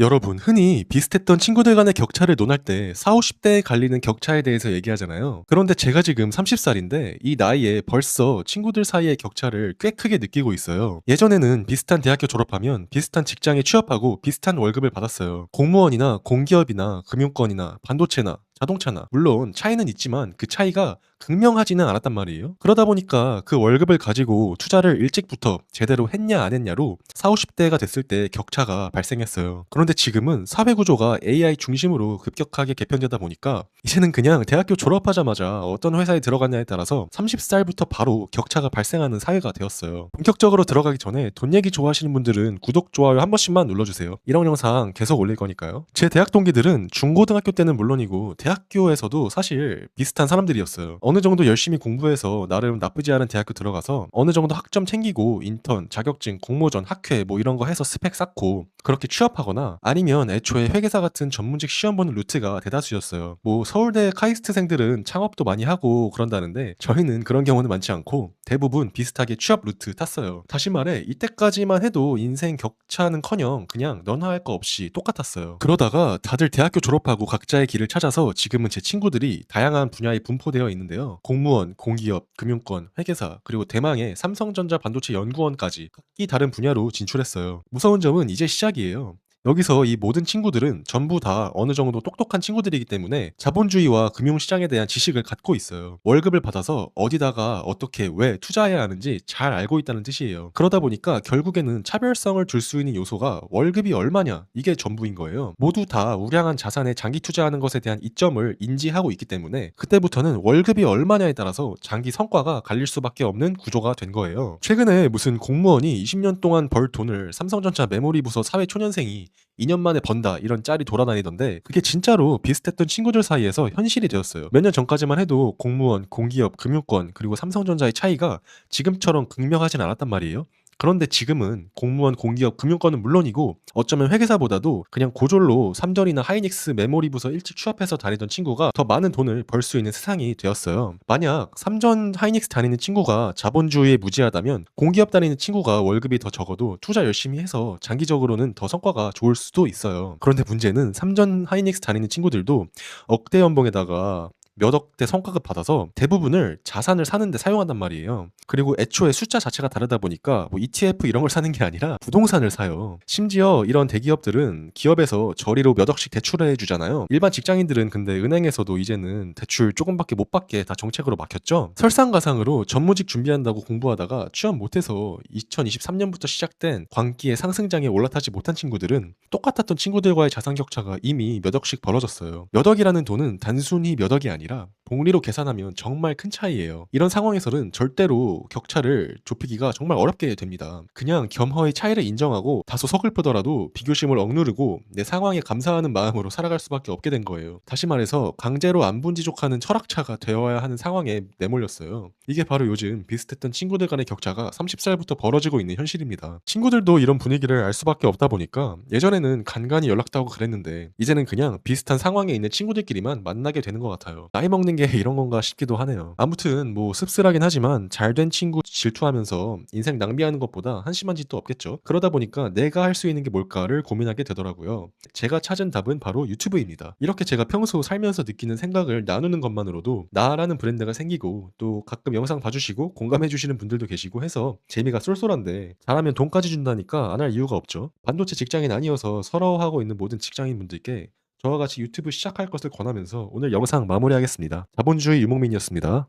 여러분, 흔히 비슷했던 친구들 간의 격차를 논할 때 4, 50대에 갈리는 격차에 대해서 얘기하잖아요. 그런데 제가 지금 30살인데 이 나이에 벌써 친구들 사이의 격차를 꽤 크게 느끼고 있어요. 예전에는 비슷한 대학교 졸업하면 비슷한 직장에 취업하고 비슷한 월급을 받았어요. 공무원이나 공기업이나 금융권이나 반도체나 자동차나 물론 차이는 있지만 그 차이가 극명하지는 않았단 말이에요. 그러다 보니까 그 월급을 가지고 투자를 일찍부터 제대로 했냐 안 했냐로 4, 50대가 됐을 때 격차가 발생했어요. 그런데 지금은 사회 구조가 AI 중심으로 급격하게 개편되다 보니까 이제는 그냥 대학교 졸업하자마자 어떤 회사에 들어갔냐에 따라서 30살부터 바로 격차가 발생하는 사회가 되었어요. 본격적으로 들어가기 전에 돈 얘기 좋아하시는 분들은 구독, 좋아요 한 번씩만 눌러주세요. 이런 영상 계속 올릴 거니까요. 제 대학 동기들은 중고등학교 때는 물론이고 대학교에서도 사실 비슷한 사람들이었어요. 어느 정도 열심히 공부해서 나름 나쁘지 않은 대학교 들어가서 어느 정도 학점 챙기고 인턴, 자격증, 공모전, 학회 뭐 이런 거 해서 스펙 쌓고 그렇게 취업하거나 아니면 애초에 회계사 같은 전문직 시험 보는 루트가 대다수였어요. 뭐 서울대 카이스트생들은 창업도 많이 하고 그런다는데 저희는 그런 경우는 많지 않고 대부분 비슷하게 취업 루트 탔어요. 다시 말해 이때까지만 해도 인생 격차는커녕 그냥 너나 할 거 없이 똑같았어요. 그러다가 다들 대학교 졸업하고 각자의 길을 찾아서 지금은 제 친구들이 다양한 분야에 분포되어 있는데요. 공무원, 공기업, 금융권, 회계사, 그리고 대망의 삼성전자 반도체 연구원까지 각기 다른 분야로 진출했어요. 무서운 점은 이제 시작이에요. 여기서 이 모든 친구들은 전부 다 어느 정도 똑똑한 친구들이기 때문에 자본주의와 금융시장에 대한 지식을 갖고 있어요. 월급을 받아서 어디다가 어떻게 왜 투자해야 하는지 잘 알고 있다는 뜻이에요. 그러다 보니까 결국에는 차별성을 줄 수 있는 요소가 월급이 얼마냐 이게 전부인 거예요. 모두 다 우량한 자산에 장기 투자하는 것에 대한 이점을 인지하고 있기 때문에 그때부터는 월급이 얼마냐에 따라서 장기 성과가 갈릴 수밖에 없는 구조가 된 거예요. 최근에 무슨 공무원이 20년 동안 벌 돈을 삼성전자 메모리 부서 사회초년생이 2년 만에 번다 이런 짤이 돌아다니던데 그게 진짜로 비슷했던 친구들 사이에서 현실이 되었어요. 몇 년 전까지만 해도 공무원, 공기업, 금융권 그리고 삼성전자의 차이가 지금처럼 극명하진 않았단 말이에요. 그런데 지금은 공무원, 공기업, 금융권은 물론이고 어쩌면 회계사보다도 그냥 고졸로 삼전이나 하이닉스 메모리 부서 일찍 취업해서 다니던 친구가 더 많은 돈을 벌 수 있는 세상이 되었어요. 만약 삼전 하이닉스 다니는 친구가 자본주의에 무지하다면 공기업 다니는 친구가 월급이 더 적어도 투자 열심히 해서 장기적으로는 더 성과가 좋을 수도 있어요. 그런데 문제는 삼전 하이닉스 다니는 친구들도 억대 연봉에다가 몇 억대 성과급 받아서 대부분을 자산을 사는 데 사용한단 말이에요. 그리고 애초에 숫자 자체가 다르다 보니까 뭐 ETF 이런 걸 사는 게 아니라 부동산을 사요. 심지어 이런 대기업들은 기업에서 저리로 몇 억씩 대출해 주잖아요. 일반 직장인들은 근데 은행에서도 이제는 대출 조금밖에 못 받게 다 정책으로 막혔죠. 설상가상으로 전무직 준비한다고 공부하다가 취업 못해서 2023년부터 시작된 광기의 상승장에 올라타지 못한 친구들은 똑같았던 친구들과의 자산 격차가 이미 몇 억씩 벌어졌어요. 몇 억이라는 돈은 단순히 몇 억이 아니라 복리로 계산하면 정말 큰 차이예요. 이런 상황에서는 절대로 격차를 좁히기가 정말 어렵게 됩니다. 그냥 겸허히 차이를 인정하고 다소 서글프더라도 비교심을 억누르고 내 상황에 감사하는 마음으로 살아갈 수밖에 없게 된 거예요. 다시 말해서 강제로 안분지족하는 철학차가 되어야 하는 상황에 내몰렸어요. 이게 바로 요즘 비슷했던 친구들 간의 격차가 30살부터 벌어지고 있는 현실입니다. 친구들도 이런 분위기를 알 수밖에 없다 보니까 예전에는 간간히 연락도 하고 그랬는데 이제는 그냥 비슷한 상황에 있는 친구들끼리만 만나게 되는 것 같아요. 나이 먹는 게 이런 건가 싶기도 하네요. 아무튼 뭐 씁쓸하긴 하지만 잘된 친구 질투하면서 인생 낭비하는 것보다 한심한 짓도 없겠죠. 그러다 보니까 내가 할 수 있는 게 뭘까를 고민하게 되더라고요. 제가 찾은 답은 바로 유튜브입니다. 이렇게 제가 평소 살면서 느끼는 생각을 나누는 것만으로도 나라는 브랜드가 생기고 또 가끔 영상 봐주시고 공감해 주시는 분들도 계시고 해서 재미가 쏠쏠한데 잘하면 돈까지 준다니까 안 할 이유가 없죠. 반도체 직장인 아니어서 서러워하고 있는 모든 직장인분들께 저와 같이 유튜브 시작할 것을 권하면서 오늘 영상 마무리하겠습니다. 자본주의 유목민이었습니다.